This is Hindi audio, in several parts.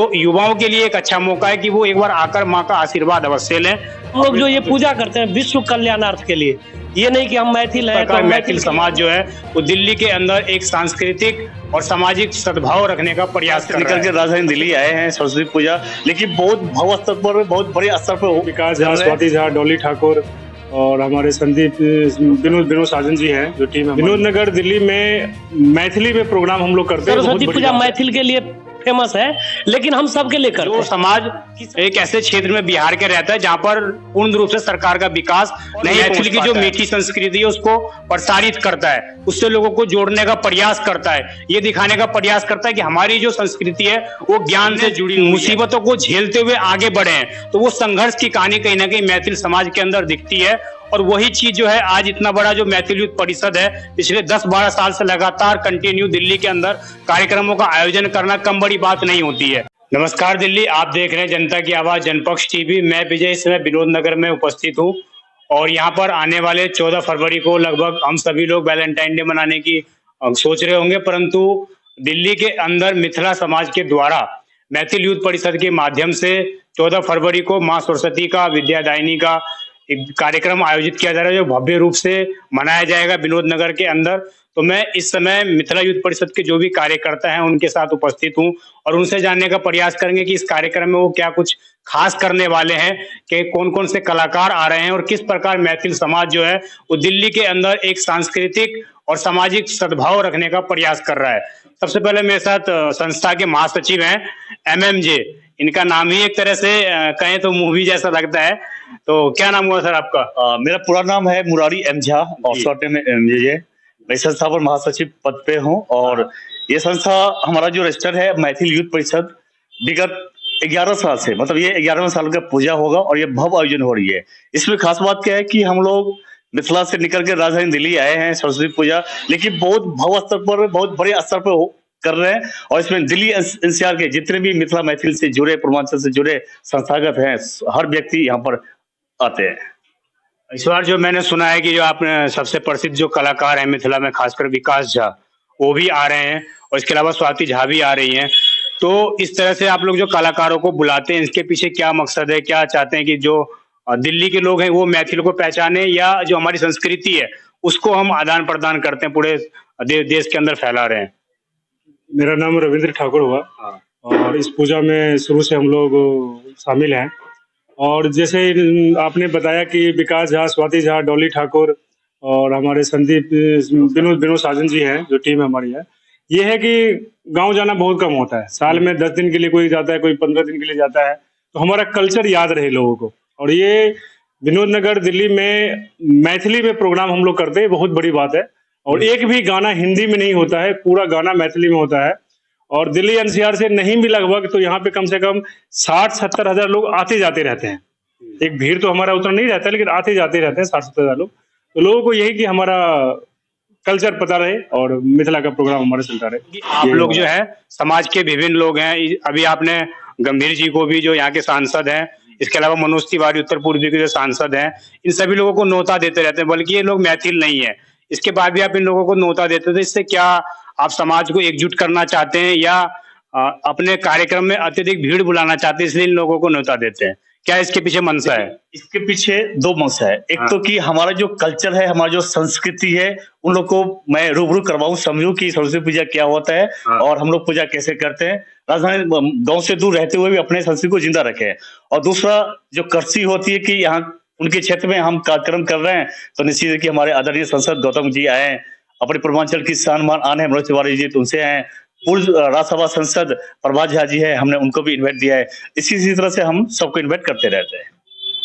तो युवाओं के लिए एक अच्छा मौका है कि वो एक बार आकर माँ का आशीर्वाद अवश्य लें। हम लोग जो ये पूजा करते हैं विश्व कल्याणार्थ के लिए, ये नहीं कि हम मैथिल हैं प्रकार तो मैथिल समाज जो है वो दिल्ली के अंदर एक सांस्कृतिक और सामाजिक सद्भाव रखने का प्रयास कर रहा निकल के राजधानी दिल्ली आए हैं सरस्वती पूजा, लेकिन बहुत भव्य स्तर पर, बहुत बड़े स्तर पर विकास झा, स्वाति झा, डॉली ठाकुर और हमारे संदीप विनोद साजन जी हैं जो टीम है। विनोद नगर दिल्ली में मैथिली में प्रोग्राम हम लोग करते हैं। सरस्वती पूजा मैथिल के लिए फेमस है, लेकिन हम सबके लिए करते हैं। जो समाज एक ऐसे क्षेत्र में बिहार के रहता है जहाँ पर पूर्ण रूप से सरकार का विकास नहीं, मैथिली की जो मीठी संस्कृति है उसको प्रसारित करता है, उससे लोगों को जोड़ने का प्रयास करता है, ये दिखाने का प्रयास करता है कि हमारी जो संस्कृति है वो ज्ञान से जुड़ी, मुसीबतों को झेलते हुए आगे बढ़े हैं। तो वो संघर्ष की कहानी कहीं ना कहीं मैथिल समाज के अंदर दिखती है। और वही चीज जो है आज इतना बड़ा जो मैथिल यूथ परिषद है पिछले 10-12 साल से लगातार कंटिन्यू दिल्ली के अंदर कार्यक्रमों का आयोजन करना कम बड़ी बात नहीं होती है। नमस्कार दिल्ली, आप देख रहे हैं जनता की आवाज जनपक्ष टीवी। मैं विजय इस समय विनोद नगर में उपस्थित हूँ और यहाँ पर आने वाले 14 फरवरी को लगभग हम सभी लोग वैलेंटाइन डे मनाने की सोच रहे होंगे, परंतु दिल्ली के अंदर मिथिला समाज के द्वारा मैथिल यूथ परिषद के माध्यम से 14 फरवरी को माँ सरस्वती का विद्यादायिनी का एक कार्यक्रम आयोजित किया जा रहा है जो भव्य रूप से मनाया जाएगा विनोद नगर के अंदर। तो मैं इस समय मिथिला यूथ परिषद के जो भी कार्यकर्ता हैं उनके साथ उपस्थित हूं और उनसे जानने का प्रयास करेंगे कि इस कार्यक्रम में वो क्या कुछ खास करने वाले हैं, कि कौन कौन से कलाकार आ रहे हैं और किस प्रकार मैथिल समाज जो है वो दिल्ली के अंदर एक सांस्कृतिक और सामाजिक सद्भाव रखने का प्रयास कर रहा है। सबसे पहले मेरे साथ संस्था के महासचिव हैं MMJ, इनका नाम ही एक तरह से कहें तो मूवी जैसा लगता है। तो क्या नाम हुआ सर आपका? मेरा पूरा नाम है मुरारी एम झा और शॉर्ट में MJ। मैं संस्था पर महासचिव पद पे हूँ और ये संस्था हमारा जो रजिस्टर है मैथिल यूथ परिषद विगत 11 साल से, मतलब ये 11वें साल का पूजा होगा और ये भव्य आयोजन हो रही है। इसमें खास बात क्या है कि हम लोग मिथिला से निकल के राजधानी दिल्ली आए हैं सरस्वती पूजा, लेकिन बहुत भव्य स्तर पर, बहुत बड़े स्तर पर कर रहे हैं और इसमें दिल्ली NCR के जितने भी मिथिला मैथिल से जुड़े, पूर्वांचल से जुड़े संस्थागत हैं, हर व्यक्ति यहाँ पर आते हैं। इस बार जो मैंने सुना है कि जो आपने सबसे प्रसिद्ध जो कलाकार हैं मिथिला में खासकर विकास झा वो भी आ रहे हैं और इसके अलावा स्वाति झा भी आ रही हैं। तो इस तरह से आप लोग जो कलाकारों को बुलाते हैं इसके पीछे क्या मकसद है, क्या चाहते हैं कि जो दिल्ली के लोग हैं वो मैथिल को पहचाने या जो हमारी संस्कृति है उसको हम आदान प्रदान करते हैं पूरे देश के अंदर फैला रहे हैं? मेरा नाम रविंद्र ठाकुर हुआ और इस पूजा में शुरू से हम लोग शामिल हैं। और जैसे आपने बताया कि विकास झा, स्वाति झा, डॉली ठाकुर और हमारे संदीप विनोद साजन जी हैं जो टीम हमारी है, ये है कि गांव जाना बहुत कम होता है। साल में 10 दिन के लिए कोई जाता है, कोई 15 दिन के लिए जाता है, तो हमारा कल्चर याद रहे लोगों को। और ये विनोद नगर दिल्ली में मैथिली में प्रोग्राम हम लोग करते हैं, बहुत बड़ी बात है। और एक भी गाना हिंदी में नहीं होता है, पूरा गाना मैथिली में होता है। और दिल्ली NCR से नहीं भी लगभग तो यहाँ पे कम से कम 60-70 हजार लोग आते जाते रहते हैं। एक भीड़ तो हमारा उतना नहीं रहता, लेकिन आते जाते रहते हैं 60-70 हजार लोग। तो लोगों को यही कि हमारा कल्चर पता रहे और मिथिला का प्रोग्राम हमारे चलता रहे। आप लोग जो है समाज के विभिन्न लोग हैं, अभी आपने गंभीर जी को भी जो यहाँ के सांसद हैं, इसके अलावा मनोज तिवारी उत्तर पूर्वी के जो सांसद हैं, इन सभी लोगों को न्योता देते रहते हैं, बल्कि ये लोग मैथिल नहीं है। इसके बाद भी आप इन लोगों को न्योता देते थे, इससे क्या आप समाज को एकजुट करना चाहते हैं या अपने कार्यक्रम में अत्यधिक भीड़ बुलाना चाहते हैं इसलिए इन लोगों को न्योता देते हैं? क्या इसके पीछे मंशा है? इसके पीछे 2 मंशा है। एक तो कि हमारा जो कल्चर है, हमारा जो संस्कृति है, उन लोग को मैं रूबरू करवाऊं, समझूं कि सरस्वती पूजा क्या होता है और हम लोग पूजा कैसे करते हैं, राजधानी गांव से दूर रहते हुए भी अपने संस्कृति को जिंदा रखें। और दूसरा जो कृषि होती है कि यहाँ उनके क्षेत्र में हम कार्यक्रम कर रहे हैं, तो निश्चित है कि हमारे आदरणीय सांसद गौतम जी आए, अपने पूर्वांचल की सम्मान आने मनोज तिवारी जी तो उनसे आए, पूर्व राज्यसभा सांसद प्रभात झा जी है, हमने उनको भी इन्वाइट दिया है। इसी तरह से हम सबको इन्वाइट करते रहते हैं।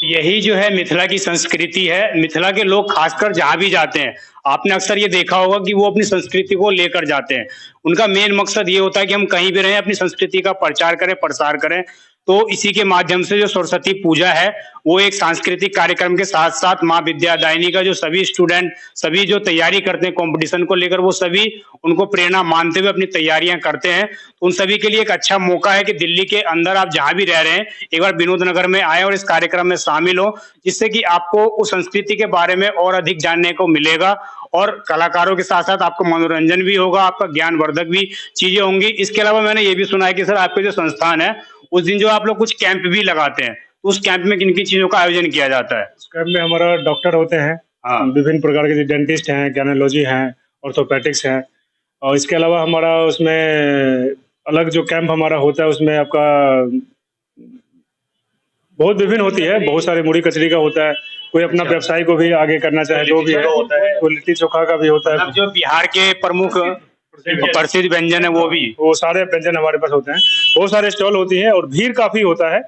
यही जो है मिथिला की संस्कृति है। मिथिला के लोग खासकर जहां भी जाते हैं आपने अक्सर ये देखा होगा कि वो अपनी संस्कृति को लेकर जाते हैं। उनका मेन मकसद ये होता है कि हम कहीं भी रहें अपनी संस्कृति का प्रचार करें, प्रसार करें। तो इसी के माध्यम से जो सरस्वती पूजा है वो एक सांस्कृतिक कार्यक्रम के साथ साथ माँ विद्यादायिनी का जो सभी स्टूडेंट सभी जो तैयारी करते हैं कंपटीशन को लेकर वो सभी उनको प्रेरणा मानते हुए अपनी तैयारियां करते हैं। तो उन सभी के लिए एक अच्छा मौका है कि दिल्ली के अंदर आप जहां भी रह रहे हैं एक बार विनोद नगर में आए और इस कार्यक्रम में शामिल हो, जिससे कि आपको उस संस्कृति के बारे में और अधिक जानने को मिलेगा और कलाकारों के साथ साथ आपको मनोरंजन भी होगा, आपका ज्ञानवर्धक भी चीजें होंगी। इसके अलावा मैंने ये भी सुना है कि सर आपके जो संस्थान है उस दिन जो आप लोग कुछ कैंप भी लगाते हैं, तो उस कैंप में किन किन चीजों का आयोजन किया जाता है? उस कैंप में हमारा डॉक्टर होते हैं, विभिन्न प्रकार के डेंटिस्ट हैं, गैनोलॉजी हैं, ऑर्थोपेडिक्स हैं, और इसके अलावा हमारा उसमें अलग जो कैंप हमारा होता है उसमें आपका बहुत विभिन्न होती है, बहुत सारे मुड़ी कचरी का होता है, कोई अपना व्यवसाय को भी आगे करना चाहे जो भी है, कोई लिट्टी चोखा का भी होता है। जो बिहार के प्रमुख प्रसिद्ध व्यंजन है वो सारे व्यंजन हमारे पास होते हैं, बहुत सारे स्टॉल होती है और भीड़ काफी होता है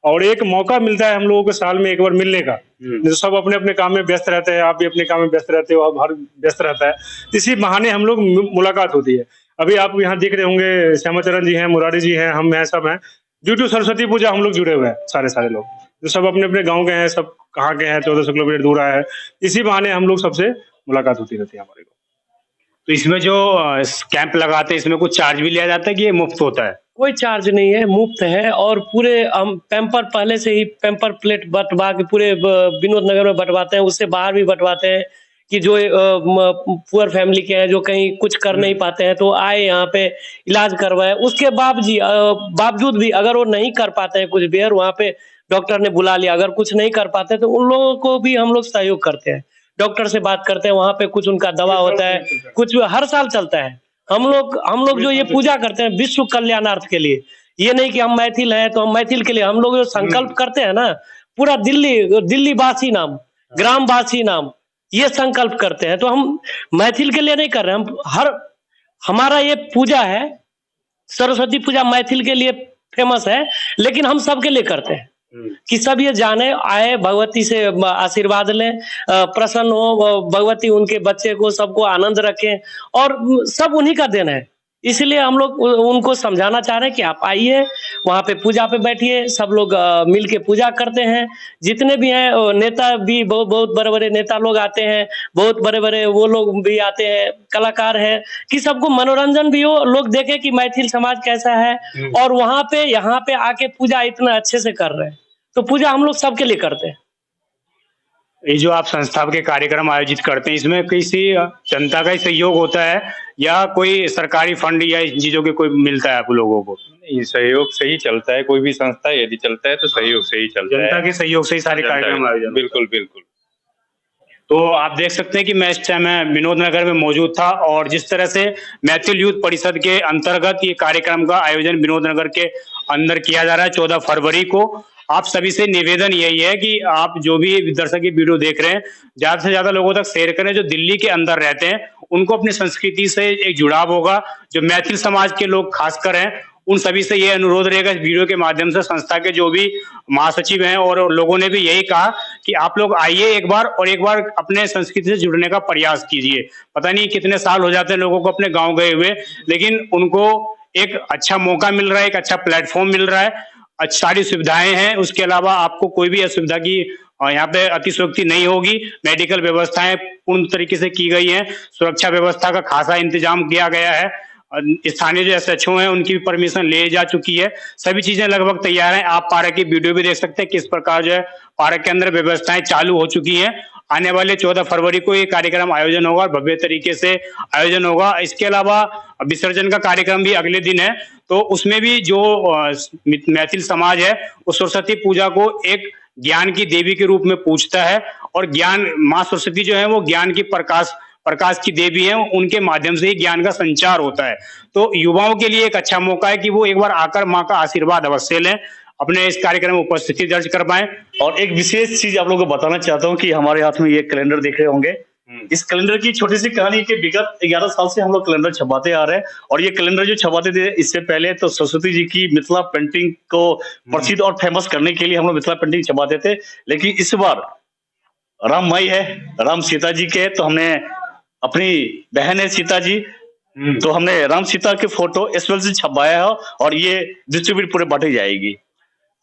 और एक मौका मिलता है हम लोगों को साल में एक बार मिलने का। जो सब अपने अपने काम में व्यस्त रहते हैं, आप भी अपने काम में व्यस्त रहते हो, हर व्यस्त रहता है, इसी बहाने हम लोग मुलाकात होती है। अभी आप यहाँ दिख रहे होंगे श्यामाचरण जी हैं, मुरारी जी हैं, हम हैं, सब हैं। ड्यू टू सरस्वती पूजा हम लोग जुड़े हुए हैं, सारे लोग जो सब अपने अपने गाँव के हैं, सब कहाँ के हैं, 1400 किलोमीटर दूर आए हैं, इसी बहाने हम लोग सबसे मुलाकात होती रहती है हमारे को। तो इसमें जो कैंप लगाते हैं इसमें कुछ चार्ज भी लिया जाता है कि ये मुफ्त होता है? कोई चार्ज नहीं है, मुफ्त है। और पूरे हम पैम्पर पहले से ही पैम्पर प्लेट बंटवा के पूरे विनोद नगर में बंटवाते हैं, उससे बाहर भी बंटवाते हैं कि जो पुअर फैमिली के हैं, जो कहीं कुछ कर नहीं पाते हैं, तो आए यहाँ पे इलाज करवाए। उसके बावजूद भी अगर वो नहीं कर पाते हैं कुछ भी, और वहाँ पे डॉक्टर ने बुला लिया, अगर कुछ नहीं कर पाते तो उन लोगों को भी हम लोग सहयोग करते हैं, डॉक्टर से बात करते हैं, वहाँ पे कुछ उनका दवा होता है, कुछ हर साल चलता है। हम लोग जो ये पूजा करते हैं विश्व कल्याणार्थ के लिए, ये नहीं कि हम मैथिल हैं तो हम मैथिल के लिए, हम लोग जो संकल्प करते हैं ना, पूरा दिल्ली वासी नाम, ग्राम वासी नाम, ये संकल्प करते हैं। तो हम मैथिल के लिए नहीं कर रहे, हमारा ये पूजा है, सरस्वती पूजा मैथिल के लिए फेमस है, लेकिन हम सबके लिए करते हैं कि सब ये जाने, आए, भगवती से आशीर्वाद लें, प्रसन्न हो, भगवती उनके बच्चे को सबको आनंद रखें, और सब उन्हीं का देन है। इसलिए हम लोग उनको समझाना चाह रहे हैं कि आप आइए, वहाँ पे पूजा पे बैठिए, सब लोग मिल के पूजा करते हैं। जितने भी हैं नेता भी, बहुत बड़े बड़े नेता लोग आते हैं, बहुत बड़े बड़े वो लोग भी आते हैं, कलाकार हैं, कि सबको मनोरंजन भी हो, लोग देखें कि मैथिल समाज कैसा है, और वहाँ पे यहाँ पे आके पूजा इतना अच्छे से कर रहे हैं। तो पूजा हम लोग सबके लिए करते हैं। ये जो आप संस्था के कार्यक्रम आयोजित करते हैं इसमें किसी जनता का ही सहयोग होता है या कोई सरकारी फंड या इन चीजों के कोई मिलता है आप लोगों को? नहीं, सहयोग से ही चलता है, कोई भी संस्था यदि चलता है तो सहयोग से ही चलता है, जनता के सहयोग से ही सारे कार्यक्रम आयोजन। बिल्कुल बिल्कुल। तो आप देख सकते हैं कि मैं इस टाइम विनोद नगर में मौजूद था और जिस तरह से मैथिल यूथ परिषद के अंतर्गत ये कार्यक्रम का आयोजन विनोद नगर के अंदर किया जा रहा है 14 फरवरी को। आप सभी से निवेदन यही है कि आप जो भी दर्शक की वीडियो देख रहे हैं ज्यादा से ज्यादा लोगों तक शेयर करें, जो दिल्ली के अंदर रहते हैं उनको अपनी संस्कृति से एक जुड़ाव होगा। जो मैथिल समाज के लोग खासकर हैं उन सभी से ये अनुरोध रहेगा इस वीडियो के माध्यम से, संस्था के जो भी महासचिव हैं और लोगों ने भी यही कहा कि आप लोग आइए एक बार और एक बार अपने संस्कृति से जुड़ने का प्रयास कीजिए। पता नहीं कितने साल हो जाते हैं लोगों को अपने गाँव गए हुए, लेकिन उनको एक अच्छा मौका मिल रहा है, एक अच्छा प्लेटफॉर्म मिल रहा है, अच्छी सारी सुविधाएं हैं। उसके अलावा आपको कोई भी असुविधा की यहाँ पे अतिशयोक्ति नहीं होगी। मेडिकल व्यवस्थाएं पूर्ण तरीके से की गई हैं, सुरक्षा व्यवस्था का खासा इंतजाम किया गया है, स्थानीय जो एसएचओ हैं उनकी भी परमिशन ले जा चुकी है, सभी चीजें लगभग तैयार हैं। आप पार्क की वीडियो भी देख सकते हैं किस प्रकार जो है पार्क के अंदर व्यवस्थाएं चालू हो चुकी हैं। आने वाले 14 फरवरी को ये कार्यक्रम आयोजन होगा, भव्य तरीके से आयोजन होगा। इसके अलावा विसर्जन का कार्यक्रम भी अगले दिन है, तो उसमें भी जो मैथिल समाज है वो सरस्वती पूजा को एक ज्ञान की देवी के रूप में पूजता है और ज्ञान माँ सरस्वती जो है वो ज्ञान की प्रकाश की देवी है, उनके माध्यम से ही ज्ञान का संचार होता है। तो युवाओं के लिए एक अच्छा मौका है कि वो एक बार आकर माँ का आशीर्वाद अवश्य लें, अपने इस कार्यक्रम में उपस्थिति दर्ज कर पाए। और एक विशेष चीज आप लोगों को बताना चाहता हूँ कि हमारे हाथ में ये कैलेंडर देख रहे होंगे, इस कैलेंडर की छोटी सी कहानी के विगत 11 साल से हम लोग कैलेंडर छपाते आ रहे हैं। और ये कैलेंडर जो छपाते थे इससे पहले तो सरस्वती जी की मिथिला पेंटिंग को प्रसिद्ध और फेमस करने के लिए हम लोग मिथिला पेंटिंग छपाते थे, लेकिन इस बार राममय है, राम सीता जी के, तो हमने अपनी बहन है सीता जी, तो हमने राम सीता के फोटो इस वजह से छपाया है और ये डिस्ट्रीब्यूट पूरे बांटी जाएगी।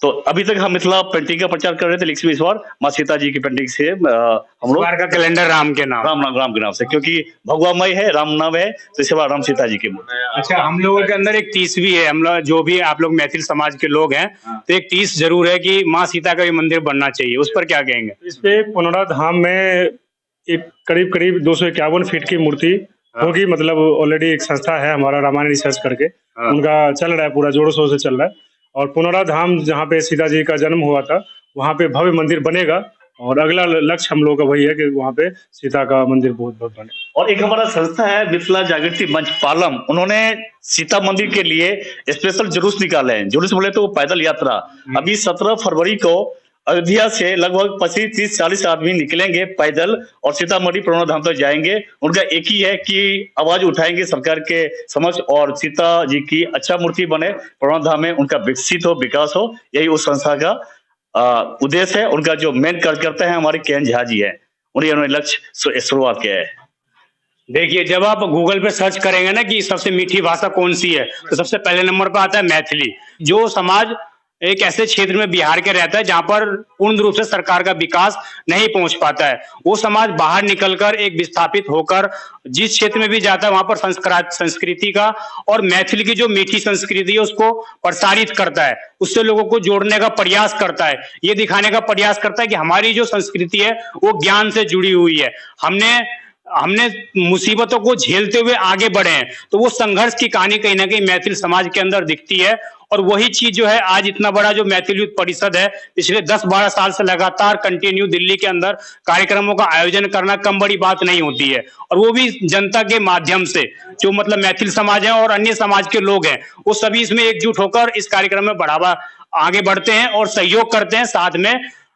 तो अभी तक हम मिथिला पेंटिंग का प्रचार कर रहे थे, लेकिन इस बार माँ सीता जी की पेंटिंग से हम लोग का कैलेंडर राम के नाम, राम के नाम से, क्योंकि भगवा मई है, राम नाम है, तो इस बार राम सीता जी की मूर्ति। अच्छा, हम लोगों के अंदर एक तीस भी है, हम लोग जो भी आप लोग मैथिल समाज के लोग हैं, तो एक तीस जरूर है कि माँ सीता का भी मंदिर बनना चाहिए, उस पर क्या कहेंगे? इस पे पुनौरा धाम में एक करीब 251 फीट की मूर्ति होगी। मतलब ऑलरेडी एक संस्था है हमारा रामायण रिसर्च करके, उनका चल रहा है, पूरा जोरों शोर से चल रहा है। और पुनौरा धाम जहाँ पे सीता जी का जन्म हुआ था, वहाँ पे भव्य मंदिर बनेगा, और अगला लक्ष्य हम लोगों का वही है कि वहाँ पे सीता का मंदिर बहुत भव्य बने। और एक हमारा संस्था है मिथिला जागृति मंच पालम, उन्होंने सीता मंदिर के लिए स्पेशल जुलूस निकाले हैं। जुलूस बोले तो पैदल यात्रा, अभी 17 फरवरी को अयोध्या से लगभग 25-30-40 आदमी निकलेंगे पैदल और सीतामढ़ी पुनौरा धाम तक जाएंगे। उनका एक ही है कि आवाज उठाएंगे सरकार के समक्ष और सीता जी की अच्छा मूर्ति बने, पुनौरा धाम में उनका विकसित हो, विकास हो, यही उस संस्था का उद्देश्य है। उनका जो मेन कार्यकर्ता है हमारे के.एन. झा जी है, उन्होंने लक्ष्य शुरुआत किया है। देखिए, जब आप गूगल पे सर्च करेंगे ना कि सबसे मीठी भाषा कौन सी है, तो सबसे पहले नंबर पर आता है मैथिली। जो समाज एक ऐसे क्षेत्र में बिहार के रहता है जहां पर पूर्ण रूप से सरकार का विकास नहीं पहुंच पाता है, वो समाज बाहर निकलकर एक विस्थापित होकर जिस क्षेत्र में भी जाता है वहां पर संस्कृति का और मैथिली की जो मीठी संस्कृति है उसको प्रसारित करता है, उससे लोगों को जोड़ने का प्रयास करता है, ये दिखाने का प्रयास करता है कि हमारी जो संस्कृति है वो ज्ञान से जुड़ी हुई है। हमने मुसीबतों को झेलते हुए आगे बढ़े हैं, तो वो संघर्ष की कहानी कहीं ना कहीं मैथिल समाज के अंदर दिखती है। और वही चीज जो है आज इतना बड़ा जो मैथिल युद्ध परिषद है, पिछले 10-12 साल से लगातार कंटिन्यू दिल्ली के अंदर कार्यक्रमों का आयोजन करना कम बड़ी बात नहीं होती है, और वो भी जनता के माध्यम से। जो मतलब मैथिल समाज है और अन्य समाज के लोग हैं, वो सभी इसमें एकजुट होकर इस कार्यक्रम में बढ़ावा आगे बढ़ते हैं और सहयोग करते हैं, साथ में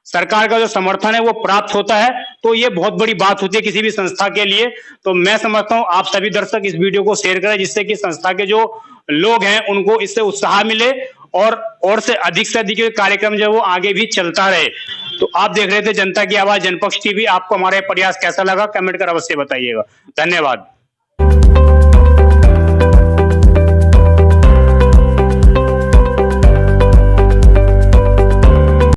सरकार का जो समर्थन है वो प्राप्त होता है। तो ये बहुत बड़ी बात होती है किसी भी संस्था के लिए। तो मैं समझता हूं आप सभी दर्शक इस वीडियो को शेयर करें, जिससे कि संस्था के जो लोग हैं उनको इससे उत्साह मिले और से अधिक कार्यक्रम जो है वो आगे भी चलता रहे। तो आप देख रहे थे जनता की आवाज जनपक्ष टीवी। आपको हमारा प्रयास कैसा लगा कमेंट कर अवश्य बताइएगा। धन्यवाद।